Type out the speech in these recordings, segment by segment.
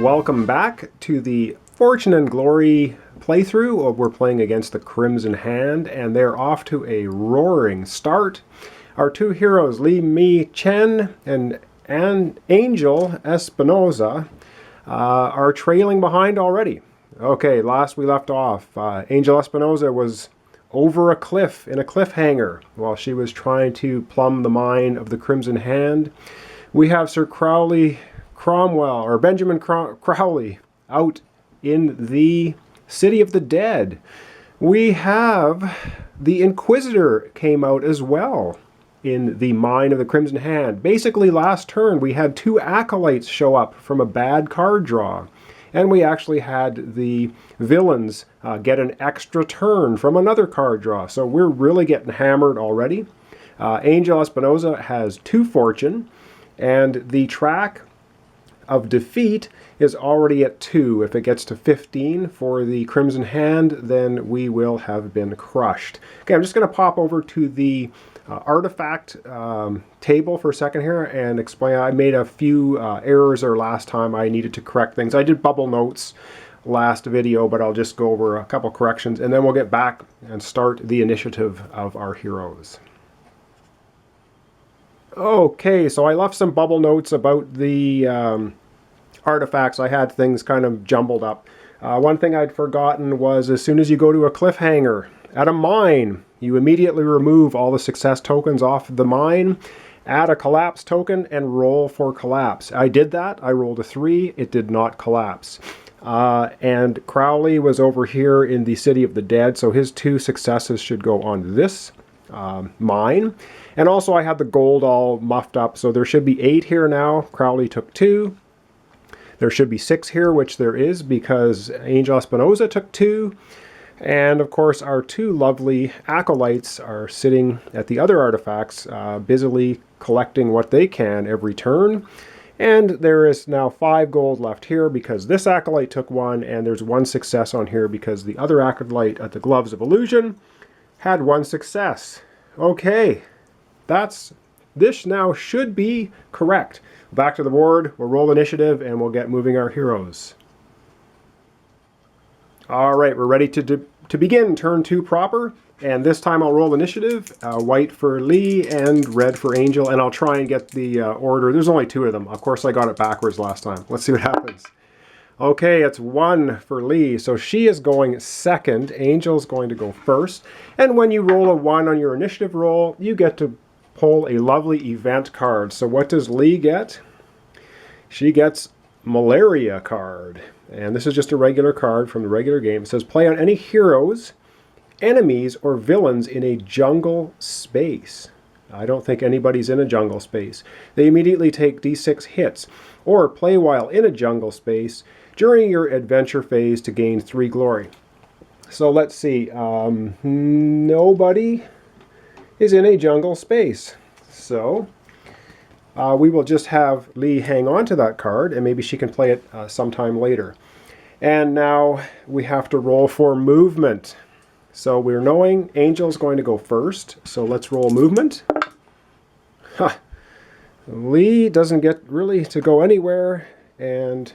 Welcome back to the Fortune and Glory playthrough. We're playing against the Crimson Hand, and they're off to a roaring start. Our two heroes, Li Mi Chen and Angel Espinoza, are trailing behind already. Okay, last we left off, Angel Espinoza was over a cliff in a cliffhanger while she was trying to plumb the mine of the Crimson Hand. We have Sir Benjamin Crowley out in the City of the Dead. We have the Inquisitor came out as well in the mine of the Crimson Hand. Basically, last turn we had two acolytes show up from a bad card draw. And we actually had the villains get an extra turn from another card draw. So we're really getting hammered already. Angel Espinoza has 2 fortune, and the track of defeat is already at 2. If it gets to 15 for the Crimson Hand, then we will have been crushed. Okay, I'm just going to pop over to the artifact table for a second here and explain. I made a few errors there last time. I needed to correct things. I did bubble notes last video, but I'll just go over a couple corrections and then we'll get back and start the initiative of our heroes. Okay, so I left some bubble notes about the artifacts. I had things kind of jumbled up. One thing I'd forgotten was as soon as you go to a cliffhanger at a mine, you immediately remove all the success tokens off the mine, add a collapse token, and roll for collapse. I did that. I rolled a 3. It did not collapse. And Crowley was over here in the City of the Dead, so his 2 successes should go on this mine. And also I had the gold all muffed up, so there should be 8 here now. Crowley took 2. There should be 6 here, which there is because Angel Espinoza took 2. And of course our 2 lovely acolytes are sitting at the other artifacts, busily collecting what they can every turn. And there is now 5 gold left here because this acolyte took 1, and there's 1 success on here because the other acolyte at the Gloves of Illusion had 1 success. Okay, this now should be correct. Back to the board, we'll roll initiative and we'll get moving our heroes. Alright, we're ready to begin turn 2 proper, and this time I'll roll initiative, white for Lee and red for Angel, and I'll try and get the order. There's only 2 of them. Of course I got it backwards last time. Let's see what happens. Okay, it's 1 for Lee, so she is going second. Angel's going to go first, and when you roll a 1 on your initiative roll, you get to pull a lovely event card. So what does Lee get? She gets Malaria card. And this is just a regular card from the regular game. It says play on any heroes, enemies, or villains in a jungle space. I don't think anybody's in a jungle space. They immediately take d6 hits, or play while in a jungle space during your adventure phase to gain 3 glory. So let's see. Nobody is in a jungle space. So we will just have Lee hang on to that card, and maybe she can play it sometime later. And now we have to roll for movement. So we're knowing Angel's going to go first, so let's roll movement. Huh. Lee doesn't get really to go anywhere, and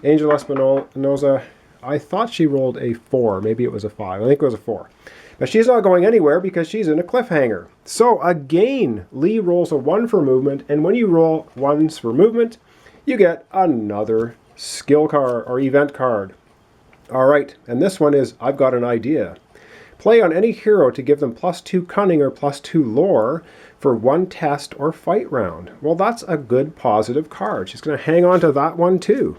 Angel Espinoza, I thought she rolled a 4. Maybe it was a 5. I think it was a 4. But she's not going anywhere because she's in a cliffhanger. So again, Lee rolls a 1 for movement, and when you roll 1s for movement, you get another skill card or event card. Alright, and this one is, I've got an idea. Play on any hero to give them +2 cunning or +2 lore for 1 test or fight round. Well, that's a good positive card. She's going to hang on to that one too.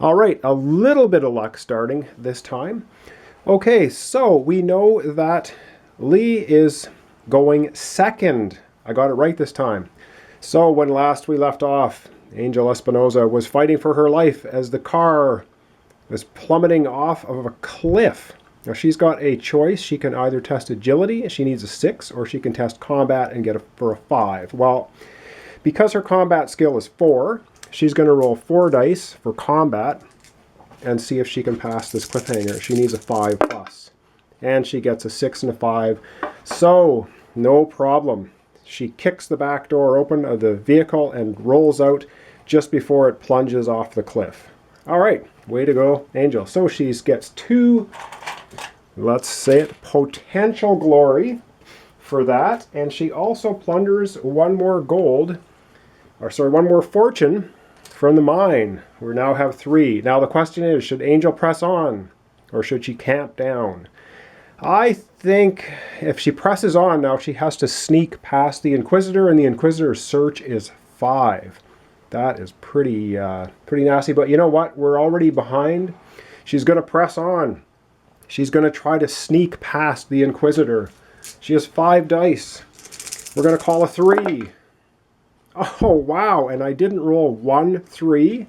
Alright, a little bit of luck starting this time. Okay, so we know that Lee is going second. I got it right this time. So when last we left off, Angel Espinoza was fighting for her life as the car was plummeting off of a cliff. Now she's got a choice. She can either test agility, she needs a 6, or she can test combat and get for a 5. Well, because her combat skill is 4, she's going to roll 4 dice for combat and see if she can pass this cliffhanger. She needs a 5+. And she gets a 6 and a 5. So, no problem. She kicks the back door open of the vehicle and rolls out just before it plunges off the cliff. All right, way to go, Angel. So she gets 2, let's say it, potential glory for that, and she also plunders 1 more gold, or sorry, 1 more fortune from the mine. We now have 3. Now the question is, should Angel press on, or should she camp down? I think if she presses on now, she has to sneak past the Inquisitor, and the Inquisitor's search is 5. That is pretty nasty, but you know what? We're already behind. She's going to press on. She's going to try to sneak past the Inquisitor. She has 5 dice. We're going to call a 3. Oh, wow, and I didn't roll 1 3,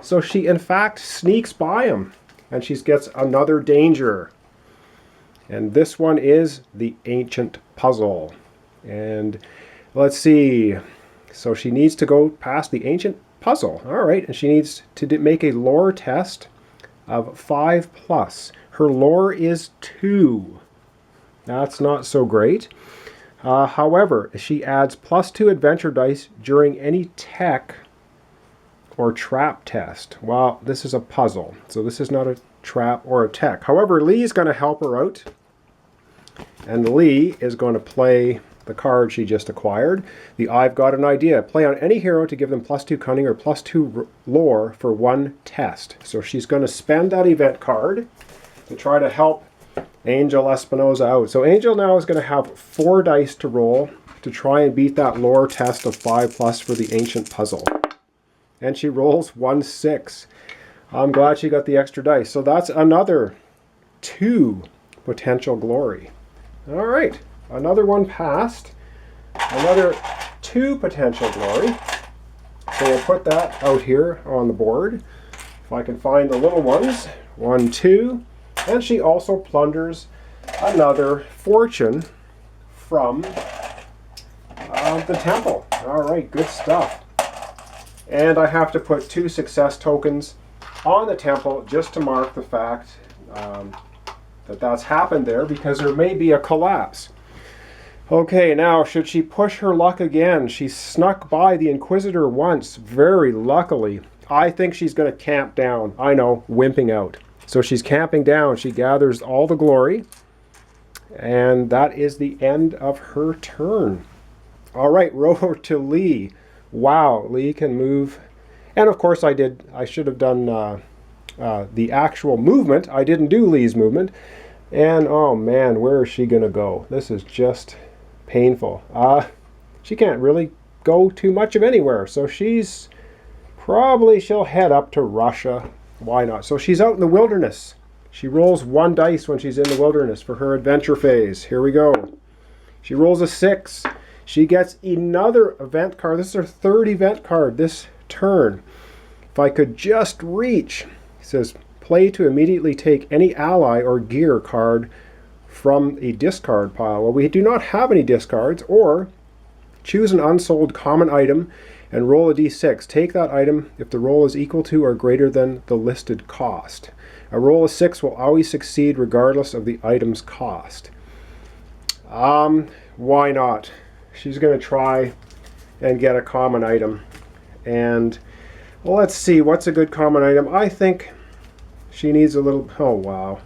so she in fact sneaks by him, and she gets another danger. And this one is the Ancient Puzzle. And let's see. So she needs to go past the Ancient Puzzle. All right, and she needs to make a lore test of 5+. Her lore is 2. That's not so great. However, she adds +2 adventure dice during any tech or trap test. Well, this is a puzzle, so this is not a trap or a tech. However, Lee is going to help her out, and Lee is going to play the card she just acquired, the I've Got an Idea. Play on any hero to give them +2 cunning or +2 lore for 1 test. So she's going to spend that event card to try to help Angel Espinosa out. So Angel now is going to have 4 dice to roll to try and beat that lore test of 5+ for the Ancient Puzzle. And she rolls 1 6. I'm glad she got the extra dice. So that's another 2 potential glory. All right, another one passed. Another 2 potential glory. So we'll put that out here on the board. If I can find the little ones. 1 2. And she also plunders another fortune from the temple. All right, good stuff. And I have to put 2 success tokens on the temple just to mark the fact that that's happened there, because there may be a collapse. Okay, now should she push her luck again? She snuck by the Inquisitor once, very luckily. I think she's going to camp down. I know, wimping out. So she's camping down. She gathers all the glory, and that is the end of her turn. All right, row to Lee. Wow, Lee can move. And of course I should have done the actual movement. I didn't do Lee's movement. And oh man, where is she going to go? This is just painful. She can't really go too much of anywhere. So she'll head up to Russia. Why not? So she's out in the wilderness. She rolls 1 dice when she's in the wilderness for her adventure phase. Here we go. She rolls a 6. She gets another event card. This is her 3rd event card this turn. If I could just reach, it says play to immediately take any ally or gear card from a discard pile. Well, we do not have any discards. Or choose an unsold common item and roll a d6. Take that item if the roll is equal to or greater than the listed cost. A roll of 6 will always succeed regardless of the item's cost. Why not? She's going to try and get a common item. And well, let's see, what's a good common item? I think she needs a little, oh wow.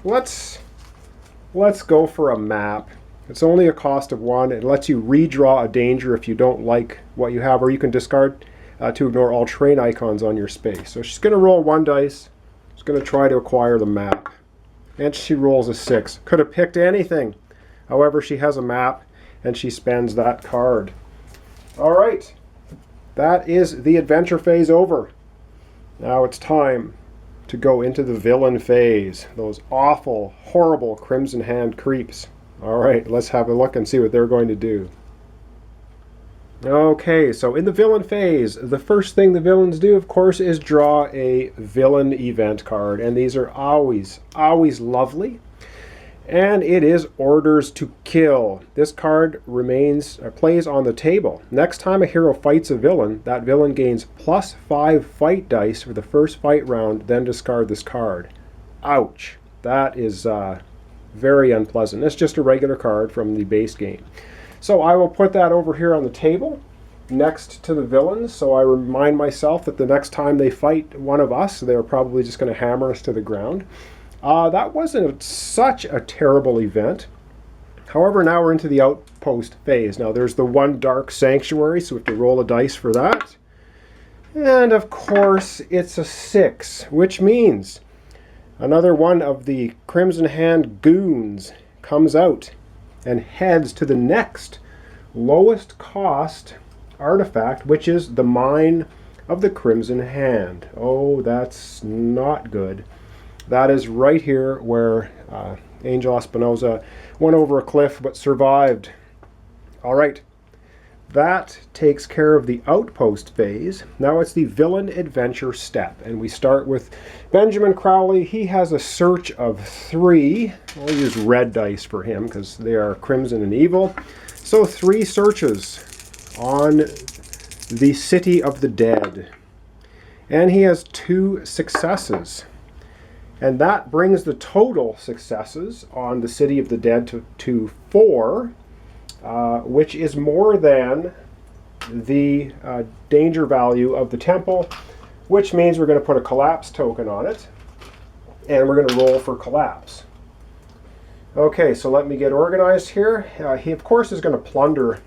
Let's go for a map. It's only a cost of 1. It lets you redraw a danger if you don't like what you have, or you can discard to ignore all terrain icons on your space. So she's going to roll 1 dice. She's going to try to acquire the map. And she rolls a 6. Could have picked anything. However, she has a map, and she spends that card. All right. That is the adventure phase over. Now it's time to go into the villain phase. Those awful, horrible Crimson Hand creeps. All right, let's have a look and see what they're going to do. Okay, so in the villain phase, the first thing the villains do, of course, is draw a villain event card. And these are always lovely. And it is Orders to Kill. This card plays on the table. Next time a hero fights a villain, that villain gains +5 fight dice for the first fight round, then discard this card. Ouch. That is very unpleasant. It's just a regular card from the base game. So I will put that over here on the table. next to the villains, so I remind myself that the next time they fight one of us, they're probably just going to hammer us to the ground. That wasn't such a terrible event. However, now we're into the outpost phase. Now there's the one dark sanctuary, so we have to roll a dice for that. And of course, it's a 6, which means another one of the Crimson Hand goons comes out and heads to the next lowest cost artifact, which is the Mine of the Crimson Hand. Oh, that's not good. That is right here where Angel Espinosa went over a cliff but survived. All right, that takes care of the outpost phase. Now it's the villain adventure step, and we start with Benjamin Crowley. He has a search of 3. I'll use red dice for him because they are crimson and evil. So 3 searches on the City of the Dead, and he has 2 successes. And that brings the total successes on the City of the Dead to 4, which is more than the danger value of the temple, which means we're going to put a collapse token on it, and we're going to roll for collapse. Okay, so let me get organized here. He, of course, is going to plunder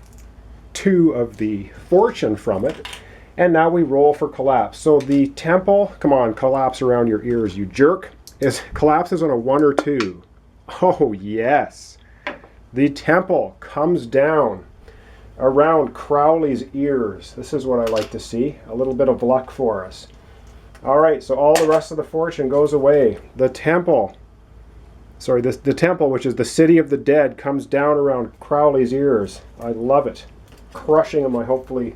2 of the fortune from it, and now we roll for collapse. So the temple, come on, collapse around your ears, you jerk. Collapses on a 1 or 2. Oh, yes. The temple comes down around Crowley's ears. This is what I like to see. A little bit of luck for us. All right, so all the rest of the fortune goes away. The temple, the temple, which is the City of the Dead, comes down around Crowley's ears. I love it. Crushing them, I hopefully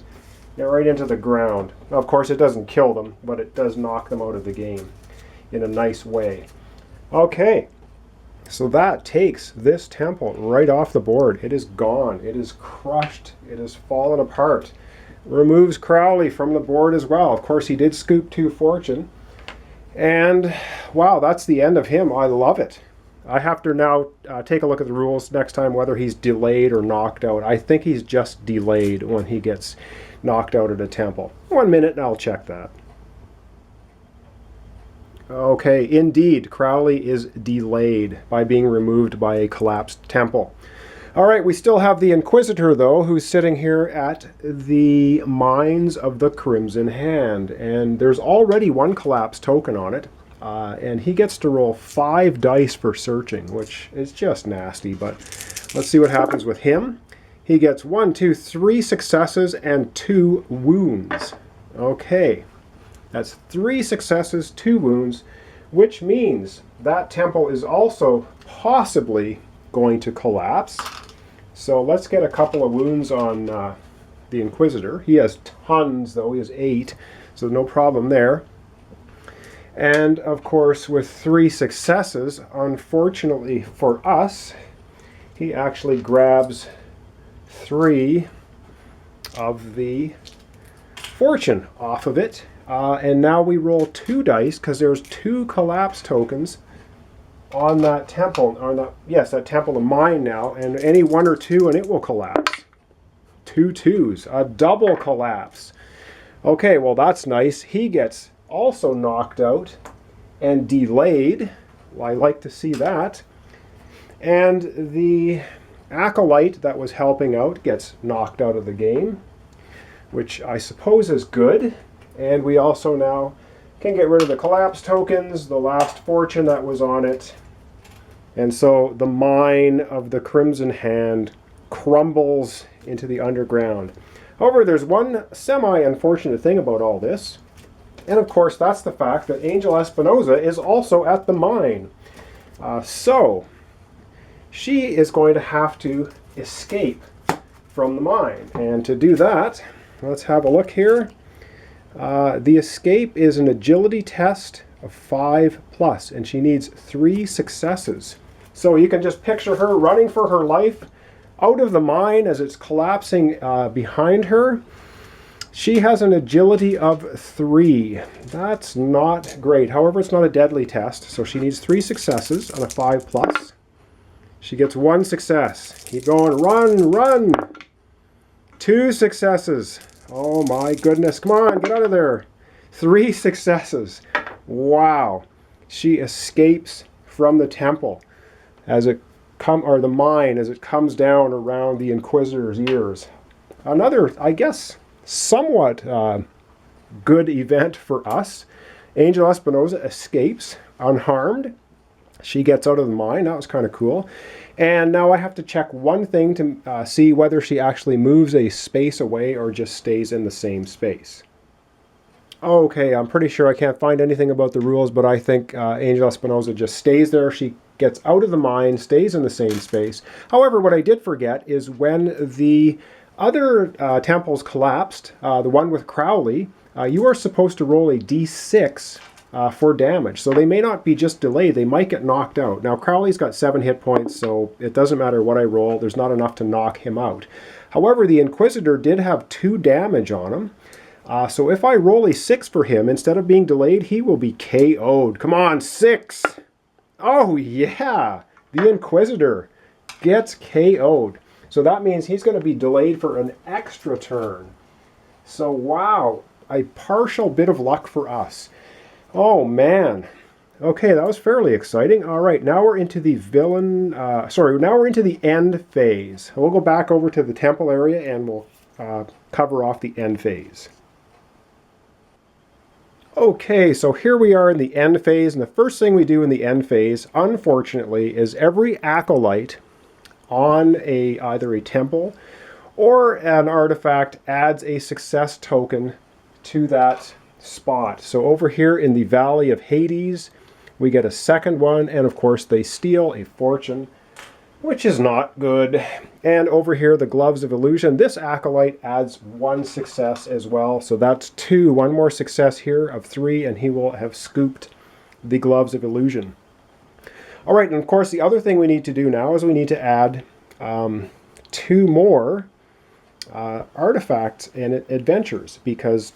get right into the ground. Now, of course, it doesn't kill them, but it does knock them out of the game in a nice way. Okay, so that takes this temple right off the board. It is gone. It is crushed. It has fallen apart. Removes Crowley from the board as well. Of course, he did scoop 2 fortune. And wow, that's the end of him. I love it. I have to now take a look at the rules next time, whether he's delayed or knocked out. I think he's just delayed when he gets knocked out at a temple. 1 minute and I'll check that. Okay, indeed, Crowley is delayed by being removed by a collapsed temple. All right, we still have the Inquisitor, though, who's sitting here at the Mines of the Crimson Hand. And there's already 1 collapse token on it. And he gets to roll 5 dice for searching, which is just nasty. But let's see what happens with him. He gets 1, 2, 3 successes and 2 wounds. Okay. That's 3 successes, 2 wounds, which means that temple is also possibly going to collapse. So let's get a couple of wounds on the Inquisitor. He has tons, though. He has 8, so no problem there. And, of course, with 3 successes, unfortunately for us, he actually grabs 3 of the fortune off of it. And now we roll 2 dice because there's 2 collapse tokens on that temple, or that temple of mine now, and any 1 or 2 and it will collapse. 2 2s, a double collapse. Okay, well that's nice. He gets also knocked out and delayed. Well, I like to see that. And the acolyte that was helping out gets knocked out of the game, which I suppose is good. And we also now can get rid of the collapse tokens, the last fortune that was on it. And so the Mine of the Crimson Hand crumbles into the underground. However, there's one semi-unfortunate thing about all this. And of course, that's the fact that Angel Espinosa is also at the mine. So she is going to have to escape from the mine. And to do that, let's have a look here. The escape is an agility test of 5+, and she needs 3 successes. So you can just picture her running for her life out of the mine as it's collapsing behind her. She has an agility of 3. That's not great. However, it's not a deadly test, so she needs 3 successes on a 5+. She gets 1 success. Keep going. Run, run! 2 successes. Oh my goodness. Come on, get out of there. 3 successes. Wow. She escapes from the temple as it or the mine as it comes down around the Inquisitor's ears. Another, I guess, somewhat good event for us. Angel Espinosa escapes unharmed. She gets out of the mine. That was kind of cool. And now I have to check one thing to see whether she actually moves a space away or just stays in the same space. Okay, I'm pretty sure I can't find anything about the rules, but I think Angel Espinosa just stays there. She gets out of the mine, stays in the same space. However, what I did forget is when the other temples collapsed, the one with Crowley, you are supposed to roll a d6 for damage. So they may not be just delayed, they might get knocked out. Now Crowley's got 7 hit points, so it doesn't matter what I roll, there's not enough to knock him out. However, the Inquisitor did have 2 damage on him. So if I roll a 6 for him, instead of being delayed, he will be KO'd. Come on, 6! Oh yeah! The Inquisitor gets KO'd. So that means he's going to be delayed for an extra turn. So wow, a partial bit of luck for us. Oh man. Okay, that was fairly exciting. All right, now we're into the now we're into the end phase. We'll go back over to the temple area and we'll cover off the end phase. Okay, so here we are in the end phase, and the first thing we do in the end phase, unfortunately, is every acolyte on either a temple or an artifact adds a success token to that spot. So over here in the Valley of Hades, we get a second one, and of course they steal a fortune, which is not good. And over here, the Gloves of Illusion, this acolyte adds 1 success as well. So that's 2, 1 more success here of 3, and he will have scooped the Gloves of Illusion. All right, and of course, the other thing we need to do now is we need to add 2 more artifacts and adventures, because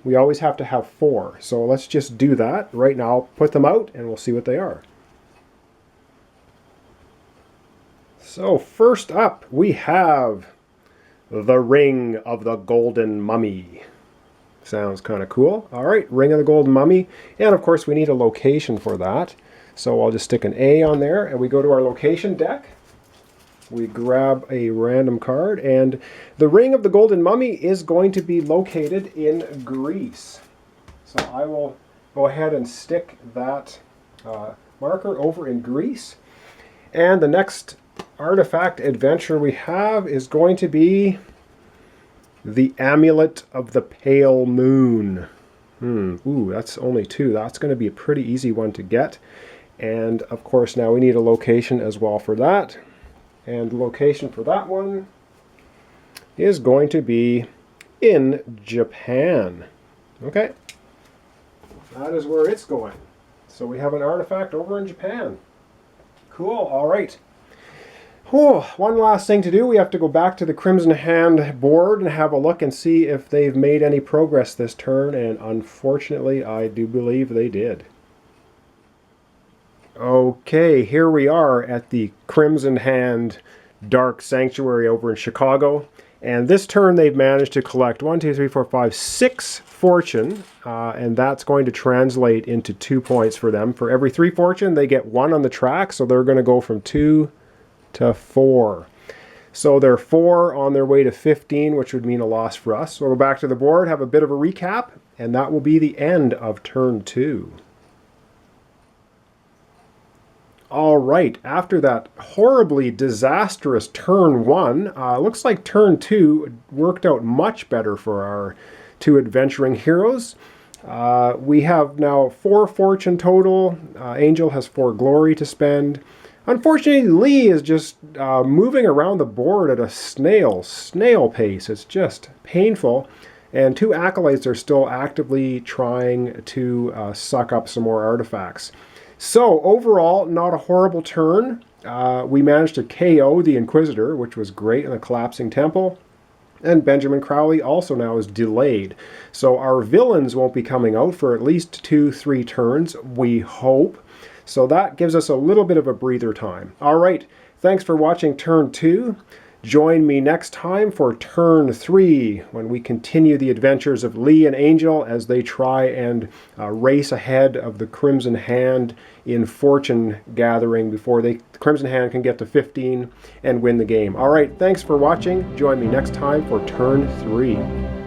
we always have to have 4. So let's just do that right now. I'll put them out and we'll see what they are. So first up we have the Ring of the Golden Mummy. Sounds kind of cool. All right, Ring of the Golden Mummy, and of course we need a location for that. So I'll just stick an A on there, and we go to our location deck. We grab a random card, and the Ring of the Golden Mummy is going to be located in Greece. So I will go ahead and stick that marker over in Greece. And the next artifact adventure we have is going to be the Amulet of the Pale Moon. Ooh, that's only 2. That's going to be a pretty easy one to get. And of course now we need a location as well for that. And the location for that one is going to be in Japan. Okay, that is where it's going. So we have an artifact over in Japan. Cool, all right. One last thing to do. We have to go back to the Crimson Hand board and have a look and see if they've made any progress this turn, and unfortunately I do believe they did. Okay, here we are at the Crimson Hand Dark Sanctuary over in Chicago, and this turn they've managed to collect 6 fortune, and that's going to translate into 2 points for them. For every 3 fortune they get 1 on the track, so they're going to go from 2 to 4. So they're 4 on their way to 15, which would mean a loss for us. So we'll go back to the board, have a bit of a recap, and that will be the end of turn 2. All right, after that horribly disastrous turn 1, looks like turn 2 worked out much better for our 2 adventuring heroes. We have now 4 fortune total. Angel has 4 glory to spend. Unfortunately, Lee is just moving around the board at a snail pace. It's just painful. And 2 acolytes are still actively trying to suck up some more artifacts. So overall, not a horrible turn. We managed to KO the Inquisitor, which was great in the collapsing temple. And Benjamin Crowley also now is delayed. So our villains won't be coming out for at least 2-3 turns, we hope. So that gives us a little bit of a breather time. All right, thanks for watching turn 2. Join me next time for turn 3 when we continue the adventures of Lee and Angel as they try and race ahead of the Crimson Hand in fortune gathering before the Crimson Hand can get to 15 and win the game. All right, thanks for watching. Join me next time for turn 3.